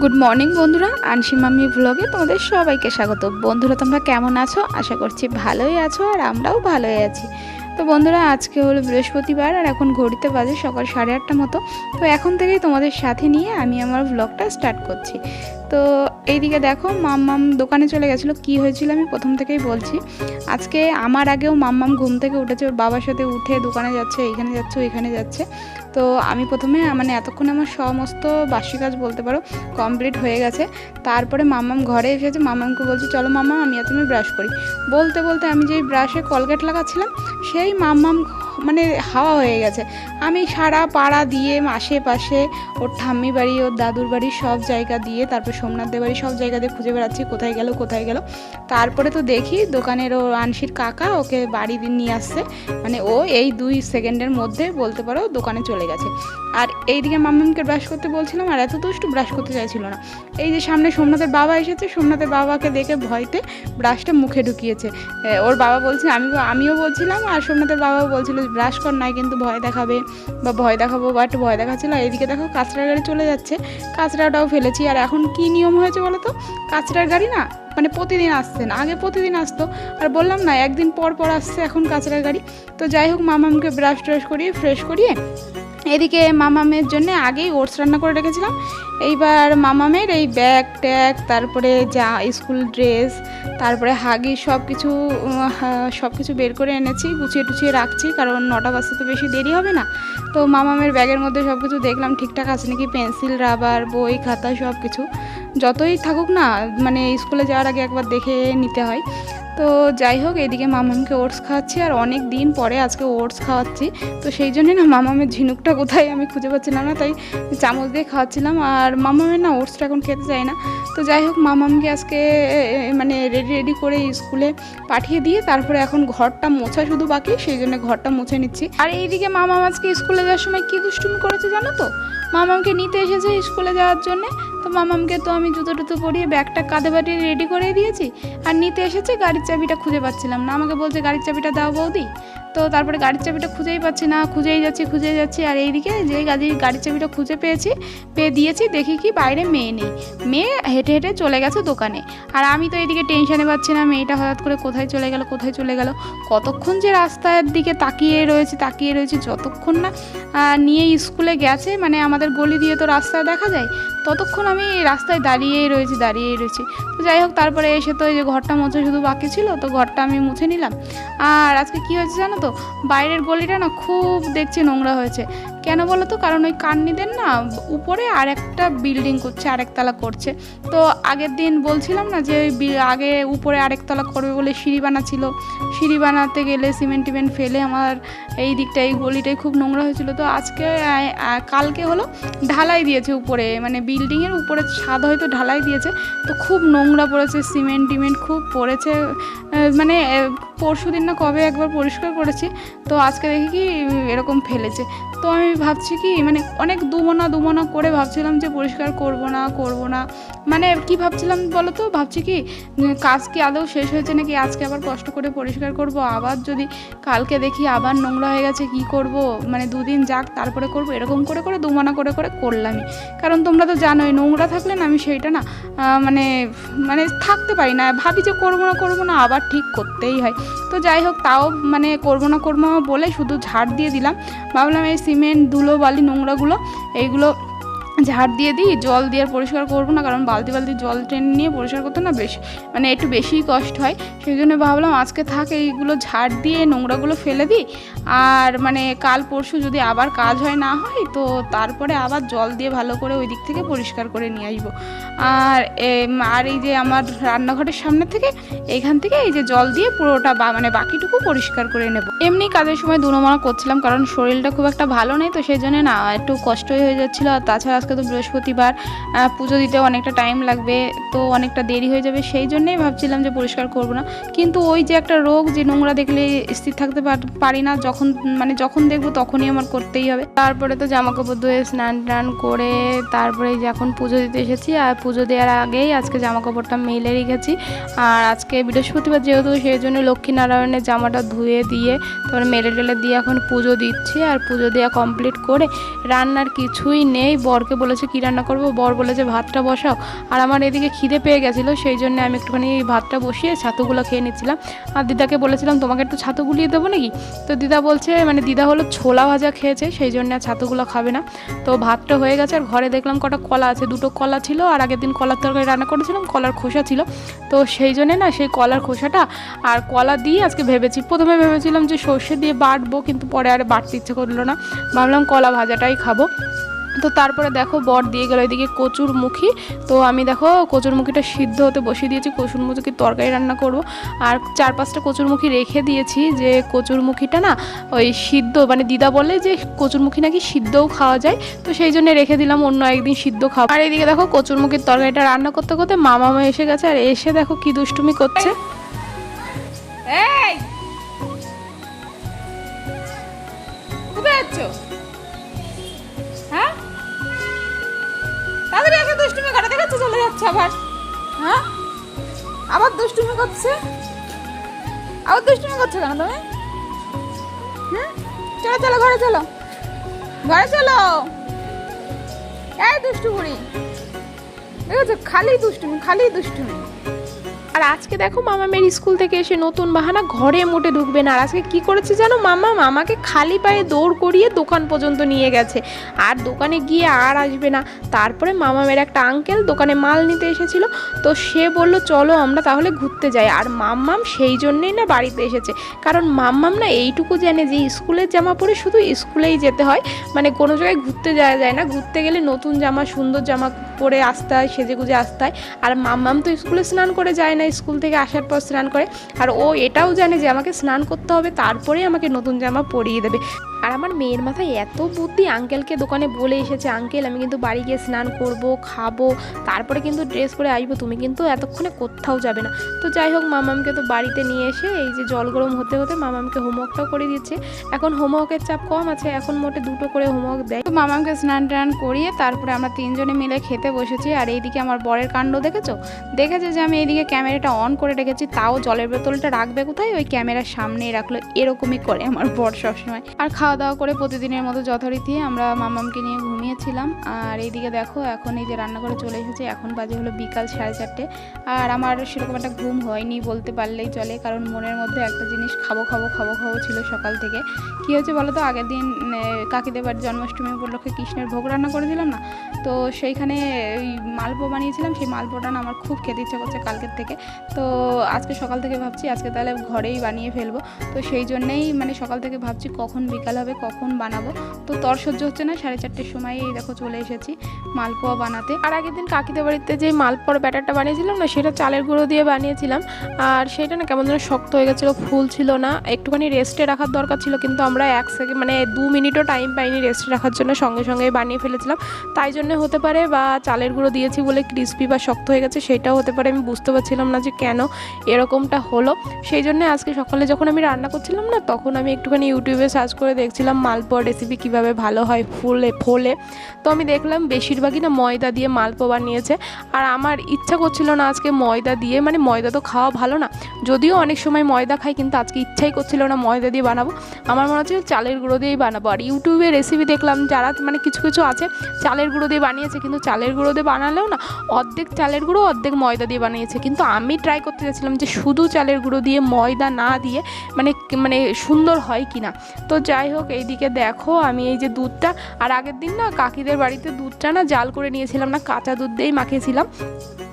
Good morning বন্ধুরা, Anshi mummy ভ্লগে তোমাদের সবাইকে স্বাগত। বন্ধুরা, তোমরা কেমন আছো? আশা করছি ভালোই আছো, আর আমরাও ভালোই আছি। তো বন্ধুরা, আজকে হলো বৃহস্পতিবার, আর এখন ঘড়িতে বাজে সকাল 8:30 মতো। তো এখন থেকেই তোমাদের সাথে নিয়ে আমি আমার ভ্লগটা স্টার্ট করছি। তো এইদিকে দেখো, মাম্মাম দোকানে চলে গেছিলো। কি হয়েছিল আমি প্রথম থেকেই বলছি। আজকে আমার আগেও মাম্মাম ঘুম থেকে উঠেছে, ওর বাবার সাথে উঠে দোকানে যাচ্ছে, এইখানে যাচ্ছে, ওইখানে যাচ্ছে। তো আমি প্রথমে এতক্ষণে আমার সমস্ত বাসি কাজ বলতে পারো কমপ্লিট হয়ে গেছে। তারপরে মাম্মাম ঘরে এসেছে, মাম্মামকে বলছি চলো মাম্মাম আমি আর তুমি ব্রাশ করি। বলতে বলতে আমি যেই ব্রাশে কলগেট লাগাচ্ছিলাম, সেই মাম্মাম হাওয়া হয়ে গেছে। আমি সারা পাড়া দিয়ে আশেপাশে ওর ঠাম্মি বাড়ি, ওর দাদুর বাড়ি সব জায়গা দিয়ে, তারপর সোমনাথদের বাড়ি সব জায়গা দিয়ে খুঁজে বেড়াচ্ছি কোথায় গেল কোথায় গেল। তারপরে তো দেখি দোকানের ও আনসির কাকা ওকে বাড়ি নিয়ে আসছে। ও এই 2 সেকেন্ডের মধ্যে বলতে পারো দোকানে চলে গেছে। আর এইদিকে মাম্মামকে ব্রাশ করতে বলছিলাম, আর এত দুষ্টু ব্রাশ করতে চাইছিল না। এই যে সামনে সোমনাথের বাবা এসেছে, সোমনাথের বাবাকে দেখে ভয়তে ব্রাশটা মুখে ঢুকিয়েছে। ওর বাবা বলছে, আমিও বলছিলাম, আর সোমনাথের বাবাও বলছিল ব্রাশ কর, নাই কিন্তু ভয় দেখাবে বা ভয় দেখাবো, বাট ভয় দেখাচ্ছিল। এইদিকে দেখো কাঁচড়ার গাড়ি চলে যাচ্ছে, কাঁচড়াটাও ফেলেছি। আর এখন কি নিয়ম হয়েছে বলো তো, কাঁচড়ার গাড়ি না প্রতিদিন আসছে না, আগে প্রতিদিন আসতো, আর বললাম না একদিন পর পর আসছে এখন কাঁচড়ার গাড়ি। তো যাই হোক, মামামকে ব্রাশ ট্রাশ করিয়ে ফ্রেশ করিয়ে এদিকে মামামের জন্য আগেই ওটস রান্না করে রেখেছিলাম। এইবার মামামের এই ব্যাগ ট্যাগ, তারপরে যা স্কুল ড্রেস, তারপরে হাগি সব কিছু বের করে এনেছি, গুছিয়ে টুছিয়ে রাখছি, কারণ 9টা বাজতে তো বেশি দেরি হবে না। তো মামামের ব্যাগের মধ্যে সব কিছু দেখলাম ঠিকঠাক আছে নাকি, পেন্সিল, রাবার, বই, খাতা সব কিছু। যতই থাকুক না, স্কুলে যাওয়ার আগে একবার দেখে নিতে হয়। তো যাই হোক, এদিকে মামামকে ওটস খাওয়াচ্ছি, আর অনেক দিন পরে আজকে ওটস খাওয়াচ্ছি। তো সেই জন্যই না মামামের ঝিনুকটা কোথায় আমি খুঁজে পাচ্ছিলাম না, তাই চামচ দিয়ে খাওয়াচ্ছিলাম। আর মামামের না ওটসটা এখন খেতে চায় না। তো যাই হোক, মামামকে আজকে রেডি করে স্কুলে পাঠিয়ে দিয়ে তারপরে এখন ঘরটা মোছা শুধু বাকি, সেই জন্য ঘরটা মুছে নিচ্ছি। আর এইদিকে মামাম আজকে স্কুলে যাওয়ার সময় কি দুষ্টুমি করেছে জানো তো? মামামকে নিতে এসেছে স্কুলে যাওয়ার জন্যে। তো মামামকে তো আমি জুতো টুতো পরিয়ে ব্যাগটা কাঁধে বাটিয়ে রেডি করে দিয়েছি, আর নিতে এসেছে গাড়ির চাবিটা খুঁজে পাচ্ছিলাম না। আমাকে বলছে গাড়ির চাবিটা দাও বৌদি। তো তারপরে গাড়ির চাবিটা খুঁজেই পাচ্ছি না, খুঁজেই যাচ্ছি। আর এইদিকে যে গাড়ির চাবিটা খুঁজে পেয়ে দিয়েছি, দেখি কি বাইরে মেয়ে নেই, মেয়ে হেঁটে হেঁটে চলে গেছে দোকানে। আর আমি তো এইদিকে টেনশানে পাচ্ছি না, মেয়েটা হঠাৎ করে কোথায় চলে গেল। কতক্ষণ যে রাস্তার দিকে তাকিয়ে রয়েছি, যতক্ষণ না নিয়ে স্কুলে গেছে, আমাদের গলি দিয়ে তো রাস্তায় দেখা যায়, ততক্ষণ আমি রাস্তায় দাঁড়িয়েই রয়েছি। তো যাই হোক, তারপরে এসে তো এই যে ঘরটা মোছা শুধু বাকি ছিল, তো ঘরটা আমি মুছে নিলাম। আর আজকে কি হয়েছে জানো তো, বাইরের গলিটা না খুব দেখছি নোংরা হয়েছে। কেন বলো তো? কারণ ওই কান্নিদের না উপরে আরেকটা বিল্ডিং করছে, আরেকতলা করছে। তো আগের দিন বলছিলাম না যে আগে উপরে আরেকতলা করবে বলে সিঁড়ি বানাতে গেলে সিমেন্ট টিমেন্ট ফেলে আমার এই দিকটা, এই গলিটাই খুব নোংরা হয়েছিল। তো কালকে হলো ঢালাই দিয়েছে উপরে, বিল্ডিংয়ের উপরে ছাদ হয়তো ঢালাই দিয়েছে, তো খুব নোংরা পড়েছে, সিমেন্ট টিমেন্ট খুব পড়েছে। পরশু দিন না কবে একবার পরিষ্কার করেছি, তো আজকে দেখি কি এরকম ফেলেছে। তো আমি ভাবছি কি অনেক দুমনা করে ভাবছিলাম যে পরিষ্কার করব না, কি ভাবছিলাম বলো তো, ভাবছি কি কাজ কি আদৌ শেষ হয়েছে নাকি, আজকে আবার কষ্ট করে পরিষ্কার করব, আবার যদি কালকে দেখি আবার নোংরা হয়ে গেছে কি করব, 2 দিন যাক তারপরে করব, এরকম করে দুমনা করে করলামই। কারণ তোমরা তো জানোই নোংরা থাকলে না আমি সেইটা না থাকতে পারি না, ভাবি যে করবো না আবার ঠিক করতেই হয়। তো যাই হোক, তাও করবো না বলে শুধু ঝাড় দিয়ে দিলাম। ভাবলাম এই সিমেন্ট, ধুলো, বালি, নোংরাগুলো এইগুলো ঝাড় দিয়ে দিই, জল দিয়ে আর পরিষ্কার করবো না, কারণ বালতি জল টেনে নিয়ে পরিষ্কার করতে না একটু বেশিই কষ্ট হয়। সেই জন্য ভাবলাম আজকে থাক, এইগুলো ঝাড় দিয়ে নোংরাগুলো ফেলে দিই। আর কাল পরশু যদি আবার কাজ না হয়, তো তারপরে আবার জল দিয়ে ভালো করে ওই দিক থেকে পরিষ্কার করে নিয়ে আসবো। আর এই যে আমার রান্নাঘরের সামনে থেকে এইখান থেকে এই যে জল দিয়ে পুরোটা বাকিটুকু পরিষ্কার করে নেব। এমনি কাজের সময় দুনমনা করছিলাম, কারণ শরীরটা খুব একটা ভালো নেই, তো সেই জন্য না একটু কষ্টই হয়ে যাচ্ছিলো। আর তাছাড়া আজকে তো বৃহস্পতিবার, পুজো দিতে অনেকটা টাইম লাগবে, তো অনেকটা দেরি হয়ে যাবে, সেই জন্যই ভাবছিলাম যে পরিষ্কার করব না। কিন্তু ওই যে একটা রোগ, যে নোংরা দেখলে স্থির থাকতে পারি না, যখন দেখবো তখনই আমার করতেই হবে। তারপরে তো জামা কাপড় ধুয়ে স্নান টান করে তারপরে যে এখন পুজো দিতে এসেছি, আর পুজো দেওয়ার আগেই আজকে জামা কাপড়টা মেলে রেখেছি। আর আজকে বৃহস্পতিবার যেহেতু, সেই জন্য লক্ষ্মীনারায়ণের জামাটা ধুয়ে দিয়ে তারপরে মেলে দিয়ে এখন পুজো দিচ্ছি। আর পুজো দেওয়া কমপ্লিট করে রান্নার কিছুই নেই, বরকে বলেছে কী রান্না করবো, বর বলেছে ভাতটা বসাও। আর আমার এদিকে খিদে পেয়ে গেছিলো, সেই জন্য আমি একটুখানি ভাতটা বসিয়ে ছাতুগুলো খেয়ে নিচ্ছিলাম। আর দিদাকে বলেছিলাম তোমাকে একটু ছাতু গুলিয়ে দেবো নাকি, তো দিদা বলছে মানে দিদা হলো ছোলা ভাজা খেয়েছে, সেই জন্য আর ছাতুগুলো খাবে না। তো ভাতটা হয়ে গেছে, আর ঘরে দেখলাম কটা কলা আছে, দুটো কলা ছিল, আর আগের দিন কলার তরকারি রান্না করেছিলাম, কলার খোসা ছিল। তো সেই জন্যে না সেই কলার খোসাটা আর কলা দিয়ে আজকে ভেবেছি, প্রথমে ভেবেছিলাম যে সর্ষে দিয়ে বাটবো, কিন্তু পরে আর বাটতে ইচ্ছে করলো না, ভাবলাম কলা ভাজাটাই খাবো। তো তারপরে দেখো বর দিয়ে গেলো এদিকে কচুরমুখী। তো আমি দেখো কচুরমুখীটা সিদ্ধ হতে বসিয়ে দিয়েছি, কচুরমুখীর তরকারি রান্না করব। আর 4-5টা কচুরমুখী রেখে দিয়েছি, যে কচুরমুখীটা না ওই সিদ্ধ, মানে দিদা বলে যে কচুরমুখী নাকি সিদ্ধও খাওয়া যায়, তো সেই জন্য রেখে দিলাম, অন্য একদিন সিদ্ধ খাবো। আর এইদিকে দেখো কচুরমুখীর তরকারিটা রান্না করতে করতে মামা এসে গেছে, আর এসে দেখো কি দুষ্টুমি করছে। এই কোথায় যাচ্ছ? হ্যাঁ তাদের এসে দুষ্টুমি করে দেখাচ্ছে, চলে যাচ্ছে আবার। হ্যাঁ আবার দুষ্টুমি করছে, আবার দুষ্টুমি করছে কেন তুমি? চলো চলো ঘরে চলো, ঘরে চলো। এই দুষ্টু বুড়ি, দেখেছো খালি দুষ্টুমি, খালি দুষ্টুমি। আর আজকে দেখো মামা মেয়ের স্কুল থেকে এসে নতুন বাহানা, ঘরে মোটে ঢুকবে না। আর আজকে কি করেছে জানো, মামাকে খালি পায়ে দৌড় করিয়ে দোকান পর্যন্ত নিয়ে গেছে, আর দোকানে গিয়ে আর আসবে না। তারপরে মামা মেয়ের একটা আঙ্কেল দোকানে মাল নিতে এসেছিল, তো সে বলল চলো আমরা তাহলে ঘুরতে যাই। আর মাম্মাম সেই জন্যেই না বাড়িতে এসেছে, কারণ মাম্মাম না এইটুকু জানে যে স্কুলের জামা পরে শুধু স্কুলেই যেতে হয়, মানে কোনো জায়গায় ঘুরতে যাওয়া যায় না। ঘুরতে গেলে নতুন জামা, সুন্দর জামা পরে আসতে হয়, সেজে গুজে আসতে হয়। আর মাম্মাম তো স্কুলে স্নান করে যায় না, স্কুল থেকে আসার পর স্নান করে। আর ও এটাও জানে যে আমাকে স্নান করতে হবে, তারপরে আমাকে নতুন জামা পরিয়ে দেবে। আর আমার মেয়ের মাথায় এত বুদ্ধি, আঙ্কেলকে দোকানে বলে এসেছে আঙ্কেল আমি কিন্তু বাড়ি গিয়ে স্নান করব, খাবো, তারপরে কিন্তু ড্রেস পরে আসবো, তুমি কিন্তু এতক্ষণে কোথাও যাবে না। তো যাই হোক মামামকে তো বাড়িতে নিয়ে এসে এই যে জল গরম হতে হতে মামামকে হোমওয়ার্কটাও করে দিচ্ছে। এখন হোমওয়ার্কের চাপ কম আছে, এখন মোটে 2টো করে হোমওয়ার্ক দেয়। তো মামামকে স্নান টান করিয়ে তারপরে আমরা 3জনে মিলে খেতে বসেছি। আর এইদিকে আমার বরের কাণ্ড দেখেছো যে আমি এইদিকে ক্যামেরাটা অন করে রেখেছি, তাও জলের বোতলটা রাখবে কোথায়, ওই ক্যামেরার সামনেই রাখলো। এরকমই করে আমার বর সবসময়। আর খাওয়া দাওয়া করে প্রতিদিনের মতো যথারীতি আমরা মামামকে নিয়ে ঘুমিয়েছিলাম। আর এইদিকে দেখো এখন এই যে রান্না করে চলে এসেছে, এখন বাজে হলো বিকাল 4:30। আর আমার সেরকম একটা ঘুম হয়নি বলতে পারলেই চলে, কারণ মনের মধ্যে একটা জিনিস খাবো ছিল সকাল থেকে। কী হয়েছে বলো তো, আগের দিন কাকিদের বাড়ির জন্মাষ্টমী উপলক্ষে কৃষ্ণের ভোগ রান্না করেছিলাম না, তো সেইখানে ওই মালপো বানিয়েছিলাম, সেই মালপোটা না আমার খুব খেতে ইচ্ছা করছে কালকের থেকে। তো আজকে সকাল থেকে ভাবছি আজকে তাহলে ঘরেই বানিয়ে ফেলবো। তো সেই জন্যেই মানে সকাল থেকে ভাবছি কখন বিকাল হবে, কখন বানাবো। তো তর সহ্য হচ্ছে না, 4:30-র সময় এই দেখো চলে এসেছি মালপোয়া বানাতে। আর আগের দিন কাকিদের বাড়িতে যে মালপোয়ার ব্যাটারটা বানিয়েছিলাম না, সেটা চালের গুঁড়ো দিয়ে বানিয়েছিলাম। আর সেটা না কেমন যেন শক্ত হয়ে গেছিলো, ফুল ছিল না, একটুখানি রেস্টে রাখার দরকার ছিল, কিন্তু আমরা 1 সেকেন্ড মানে 2 মিনিটও টাইম পাইনি রেস্টে রাখার জন্য, সঙ্গে সঙ্গে বানিয়ে ফেলেছিলাম। তাই জন্য হতে পারে, বা চালের গুঁড়ো দিয়েছি বলে ক্রিস্পি বা শক্ত হয়ে গেছে, সেটাও হতে পারে। আমি বুঝতে পারছিলাম না যে কেন এরকমটা হলো। সেই জন্য আজকে সকালে যখন আমি রান্না করছিলাম না, তখন আমি একটুখানি ইউটিউবে সার্চ করে দেখছিলাম মালপোয়া রেসিপি কীভাবে ভালো হয় ফোলে। তো আমি দেখলাম বেশিরভাগই না ময়দা দিয়ে মালপোয়া বানিয়েছে। আর আমার ইচ্ছা করছিল না আজকে ময়দা দিয়ে, মানে ময়দা তো খাওয়া ভালো না, যদিও অনেক সময় ময়দা খাই, কিন্তু আজকে ইচ্ছাই করছিল না ময়দা দিয়ে বানাবো। আমার মনে হচ্ছে চালের গুঁড়ো দিয়েই বানাবো। আর ইউটিউবে রেসিপি দেখলাম যারা মানে কিছু আছে চালের গুঁড়ো দিয়ে বানিয়েছে, কিন্তু চালের গুঁড়ো দিয়ে বানালেও না অর্ধেক চালের গুঁড়ো অর্ধেক ময়দা দিয়ে বানিয়েছে। কিন্তু আমি ট্রাই করতে চাইছিলাম যে শুধু চালের গুঁড়ো দিয়ে ময়দা না দিয়ে মানে সুন্দর হয় কি না। তো যাই হোক এইদিকে দেখো আমি এই যে দুধটা, আর আগের দিন না কাকিদের বাড়িতে দুধটা না জাল করে নিয়েছিলাম না, কাঁচা দুধ দিয়েই মাখিয়েছিলাম।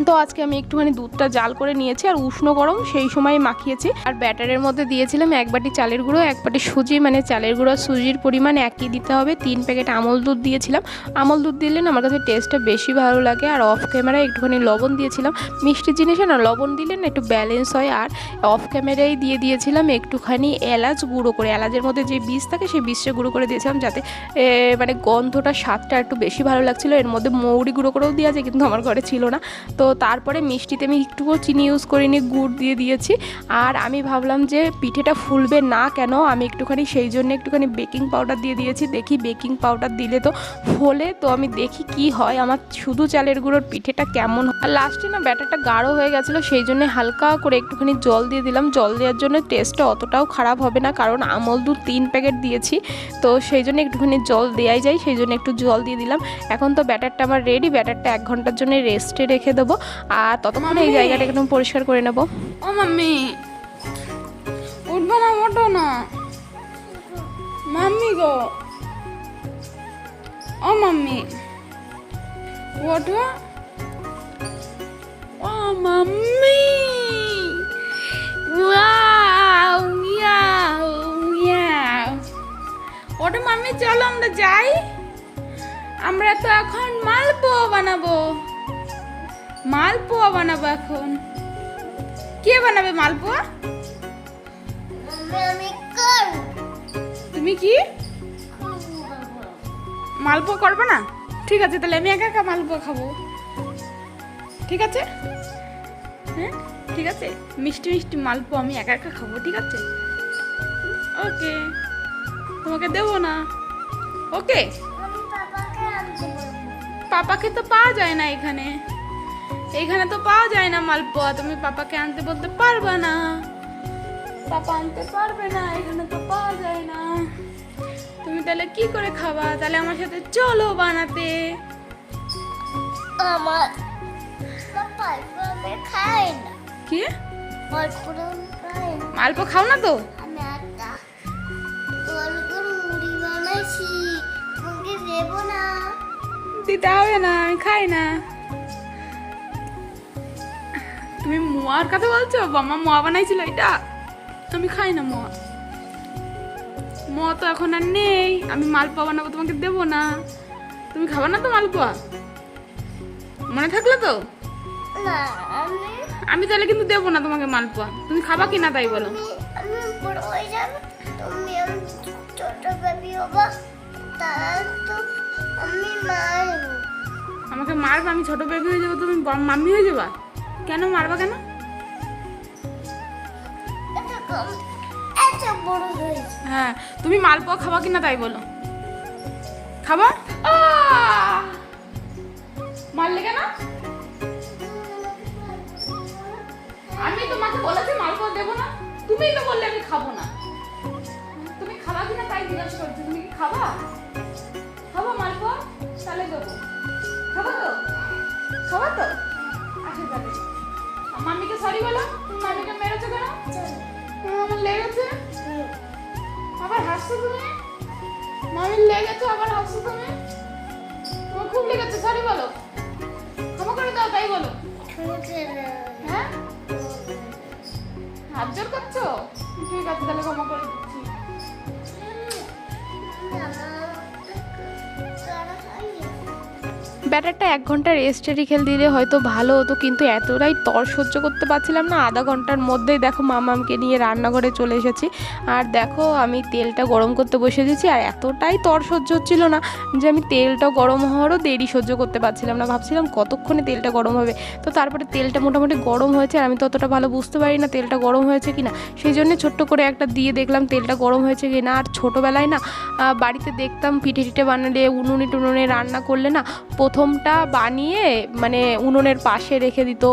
তো আজকে আমি একটুখানি দুধটা জাল করে নিয়েছি, আর উষ্ণ গরম সেই সময় মাখিয়েছি। আর ব্যাটারের মধ্যে দিয়েছিলাম 1 বাটি চালের গুঁড়ো, 1 বাটি সুজি, মানে চালের গুঁড়ো সুজির পরিমাণ একই দিতে হবে। 3 প্যাকেট আমল দুধ দিয়েছিলাম। আমল দুধ দিলে না আমার কাছে টেস্টটা বেশি ভালো লাগে। আর অফ ক্যামেরায় একটুখানি লবণ দিয়েছিলাম, মিষ্টি জিনিসে না লবণ দিলে না একটু ব্যালেন্স হয়। আর অফ ক্যামেরায় দিয়েছিলাম একটুখানি এলাচ গুঁড়ো করে, এলাচের মধ্যে যে বীজ থাকে সেই বীজটা গুঁড়ো করে দিয়েছিলাম, যাতে মানে গন্ধটা স্বাদটা একটু বেশি ভালো লাগছিলো। এর মধ্যে মৌরি গুঁড়ো করেও দেওয়া যায়, কিন্তু আমার ঘরে ছিল না। তো তারপরে মিষ্টিতে আমি একটুও চিনি ইউজ করিনি, গুড় দিয়ে দিয়েছি। আর আমি ভাবলাম যে পিঠেটা ফুলবে না কেন, আমি একটুখানি সেই জন্য একটুখানি বেকিং পাউডার দিয়ে দিয়েছি। দেখি বেকিং পাউডার দিলে তো ফোলে, তো আমি দেখি কি হয় আমার শুধু চালের গুঁড়োর পিঠেটা কেমন হয়। আর লাস্টে না ব্যাটারটা গাঢ় হয়ে গেছিলো, সেই জন্য হালকা করে একটুখানি জল দিয়ে দিলাম। জল দেওয়ার জন্য টেস্টটা অতটাও খারাপ হবে না, কারণ আমল দুধ 3 প্যাকেট দিয়েছি। দিয়েছি, তো সেই জন্য একটুখানি জল দেওয়াই যায়, সেই জন্য একটু জল দিয়ে দিলাম। এখন তো ব্যাটারটা আমার রেডি, ব্যাটারটা 1 ঘন্টার জন্য রেস্টে রেখে দেবো, আর ততক্ষণে এই জায়গাটা একদম পরিষ্কার করে নেবো। ও মাম্মি উঠবো না, ওঠো না মাম্মি গো, ও মাম্মি ওঠো, ও মাম্মি ওয়াও ইয়াও ইয়াও, ওঠো মাম্মি, চলো আমরা যাই, আমরা তো এখন মালপোয়া বানাবো, মালপোয়া বানাবো এখন। কে বানাবে মালপোয়া? তুমি কি মালপোয়া করবে না? ঠিক আছে, তাহলে আমি একা একা মালপোয়া খাবো, ঠিক আছে? হ্যাঁ ঠিক আছে, মিষ্টি মিষ্টি মালপোয়া আমি একা একা খাবো, ঠিক আছে? ওকে, তোমাকে দেবো না, ওকে? পাপাকে তো পাওয়া যায় না এখানে, এইখানে তো পাওয়া যায় না মালপোয়া, তুমি পাপাকে আনতে বলতে পারবে না, পাপা আনতে পারবে না, এখানে তো পাওয়া যায় না। তুমি তাহলে কি করে খাবা? তাহলে আমার সাথে চলো বানাতে। আমার পাপা আমি খাই না, কি মালপোয়া খাই না, মালপোয়া খাও না তো? আমি একটা গরুর মুড়ি বানাইছি, তোমাকে দেবো না। দিতে হবে না, আমি খাই না। তুমি মোয়ার কথা বলছো? বাবা মোয়া বানাইছিল এটা, আমি খাই না মোয়া, মোয়া তো এখন আর নেই, আমি মালপোয়া বানাবো, তোমাকে দেবো না। তুমি খাবা না তো মালপোয়া? মনে থাকলো তো? না আমি তাহলে কিন্তু দেবো না তোমাকে মালপোয়া, তুমি খাবা কি না তাই বলো। আমি বড় হয়ে যাবে, তুমি আমি ছোট বেবি হবো, তার তো আমি মারবো। আমাকে মারবা? আমি ছোট বেবি হয়ে যাবো, তুমি মাম্মি হয়ে যাবা? কেন মারবা কেন? এত বড় হয়েছে। হ্যাঁ, তুমি মালপোয়া খাবা কিনা তাই বলো। খাবা? মারলে কেন? আমি তোমাকে বলেছি মালপোয়া দেবো না, তুমিই তো বললে আমি খাবো না। তুমি খাবা কিনা তাই জিজ্ঞাসা করছি, তুমি কি খাবা? খাবা মালপোয়া? তাহলে দেবো। খাবা তো? খাবা তো? আচ্ছা তাহলে মাম্মিকে সরি বলো, তুমি মাম্মিকে মেরেছো কেন? আমার লেগেছে। আবার হাসছো তুমি? মামির লেগেছে আবার হাসছো তুমি? তোমার খুব লেগেছে, সরি বলো, ক্ষমা করে দাও তাই বলো। হ্যাঁ, হাত জোর করছো? ঠিক আছে, তাহলে ক্ষমা করে দিচ্ছি। ব্যাটারটা 1 ঘন্টা রেস্টে রেখে দিলে হয়তো ভালো হতো, কিন্তু এতটাই তর সহ্য করতে পারছিলাম না। আধা ঘন্টার মধ্যেই দেখো মামামকে নিয়ে রান্নাঘরে চলে এসেছি, আর দেখো আমি তেলটা গরম করতে বসে দিয়েছি, আর এতটাই তর সহ্য হচ্ছিল না যে আমি তেলটা গরম হওয়ারও দেরি সহ্য করতে পারছিলাম না। ভাবছিলাম কতক্ষণে তেলটা গরম হবে, তো তারপরে তেলটা মোটামুটি গরম হয়েছে, আর আমি তো অতটা ভালো বুঝতে পারি না তেলটা গরম হয়েছে কিনা, সেই জন্য ছোট্ট করে একটা দিয়ে দেখলাম তেলটা গরম হয়েছে কিনা। আর ছোটোবেলায় না বাড়িতে দেখতাম পিঠে টিঠে বানালে উনুনে টুনুনে রান্না করলে না প্রথমটা বানিয়ে মানে উনুনের পাশে রেখে দিত,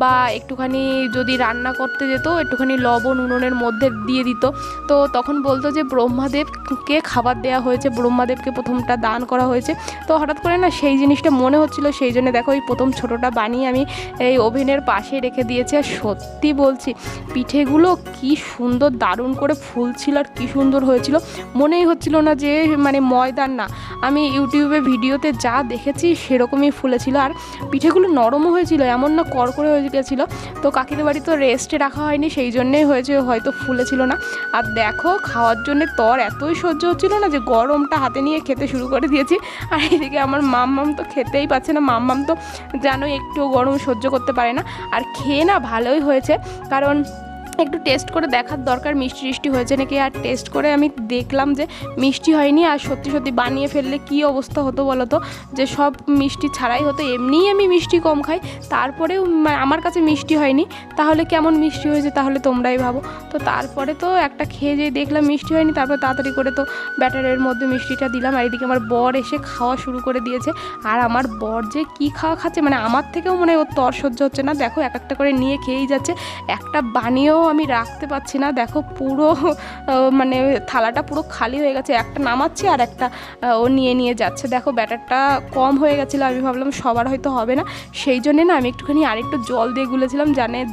বা একটুখানি যদি রান্না করতে যেত একটুখানি লবণ উনুনের মধ্যে দিয়ে দিত, তো তখন বলতো যে ব্রহ্মাদেবকে খাবার দেওয়া হয়েছে, ব্রহ্মাদেবকে প্রথমটা দান করা হয়েছে। তো হঠাৎ করে না সেই জিনিসটা মনে হচ্ছিল, সেই জন্য দেখো এই প্রথম ছোটোটা বানিয়ে আমি এই ওভেনের পাশে রেখে দিয়েছি। আর সত্যি বলছি পিঠেগুলো কি সুন্দর দারুণ করে ফুলছিল, আর কি সুন্দর হয়েছিল, মনেই হচ্ছিল না যে মানে ময়দার না, আমি ইউটিউবে ভিডিওতে যা দেখেছি সেরকমই ফুলেছিল। আর পিঠেগুলো নরমও হয়েছিল, এমন না কড়কড়ে হয়ে গেছিলো। তো কাকিদের বাড়ি তো রেস্টে রাখা হয়নি, সেই জন্যেই হয়েছে, হয়তো ফুলেছিল না। আর দেখো খাওয়ার জন্য তর এতই সহ্য হচ্ছিল না যে গরমটা হাতে নিয়ে খেতে শুরু করে দিয়েছি। আর এদিকে আমার মাম্মাম তো খেতেই পাচ্ছে না, মাম্মাম তো জানো একটু গরম সহ্য করতে পারে না। আর খেয়ে না ভালোই হয়েছে, কারণ একটু টেস্ট করে দেখার দরকার মিষ্টি টিষ্টি হয়েছে নাকি। আর টেস্ট করে আমি দেখলাম যে মিষ্টি হয়নি, আর সত্যি সত্যি বানিয়ে ফেললে কী অবস্থা হতো বলো তো, যে সব মিষ্টি ছাড়াই হতো। এমনিই আমি মিষ্টি কম খাই, তারপরেও আমার কাছে মিষ্টি হয়নি, তাহলে কেমন মিষ্টি হয়েছে তাহলে তোমরাই ভাবো। তো তারপরে তো একটা খেয়ে যেয়ে দেখলাম মিষ্টি হয়নি, তারপর তাড়াতাড়ি করে তো ব্যাটারের মধ্যে মিষ্টিটা দিলাম। আর এদিকে আমার বর এসে খাওয়া শুরু করে দিয়েছে, আর আমার বর যে কী খাওয়া খাচ্ছে, মানে আমার থেকেও মনে হয় ওর তর সহ্য হচ্ছে না। দেখো এক একটা করে নিয়ে খেয়েই যাচ্ছে, একটা বানিয়েও আমি রাখতে পারছি না। দেখো পুরো মানে থালাটা পুরো খালি হয়ে গেছে, একটা নামাচ্ছি আর একটা ও নিয়ে যাচ্ছে। দেখো ব্যাটারটা কম হয়ে গেছিলো, আমি ভাবলাম সবার হয়তো হবে না, সেই জন্যে না আমি একটুখানি আরেকটু জল দিয়ে গুলেছিলাম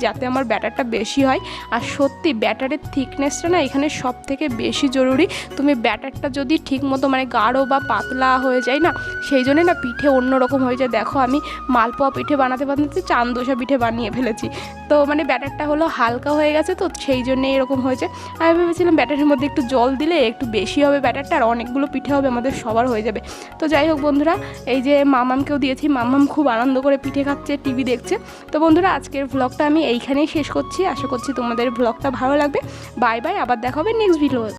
যাতে আমার ব্যাটারটা বেশি হয়। আর সত্যি ব্যাটারের থিকনেসটা না এখানে সব থেকে বেশি জরুরি। তুমি ব্যাটারটা যদি ঠিক মতো মানে গাঢ় বা পাতলা হয়ে যায় না, সেই জন্যে না পিঠে অন্যরকম হয়ে যায়। দেখো আমি মালপোয়া পিঠে বানাতে বানাতে চান্দোসা পিঠে বানিয়ে ফেলেছি। তো মানে ব্যাটারটা হলো হালকা হয়ে গেছে, তো সেই জন্যে এরকম হয়েছে। আমি ভেবেছিলাম ব্যাটারের মধ্যে একটু জল দিলে একটু বেশি হবে ব্যাটারটা, আর অনেকগুলো পিঠে হবে, আমাদের সবার হয়ে যাবে। তো যাই হোক বন্ধুরা, এই যে মামামকেও দিয়েছি, মামাম খুব আনন্দ করে পিঠে খাচ্ছে, টিভি দেখছে। তো বন্ধুরা আজকের ভ্লগটা আমি এইখানেই শেষ করছি, আশা করছি তোমাদের ভ্লগটা ভালো লাগবে। বাই বাই, আবার দেখা হবে নেক্সট ভিডিও।